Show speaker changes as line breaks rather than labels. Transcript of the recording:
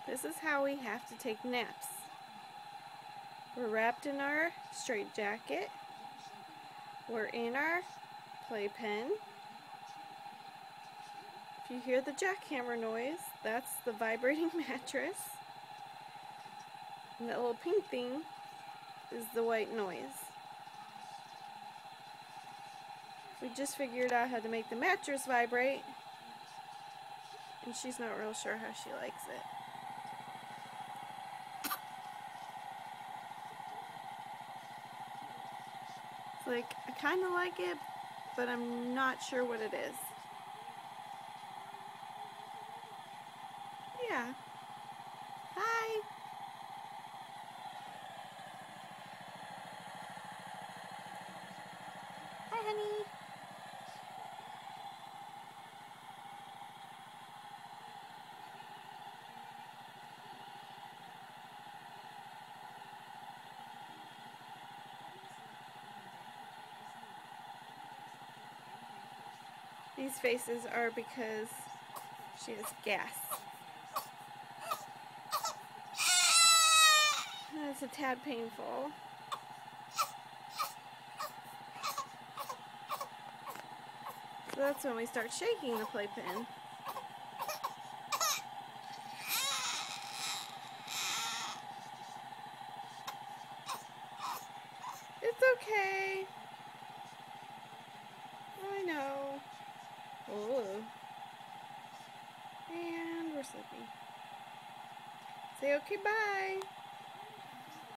This is how we have to take naps. We're wrapped in our straitjacket. We're in our playpen. If you hear the jackhammer noise, that's the vibrating mattress. And that little pink thing is the white noise. We just figured out how to make the mattress vibrate, and she's not real sure how she likes it. It's like, I kind of like it, but I'm not sure what it is. Yeah. Hi. Hi, honey. These faces are because she has gas. That's a tad painful. So that's when we start shaking the playpen. It's okay. I know. Oh. And we're sleeping. Say okay, bye.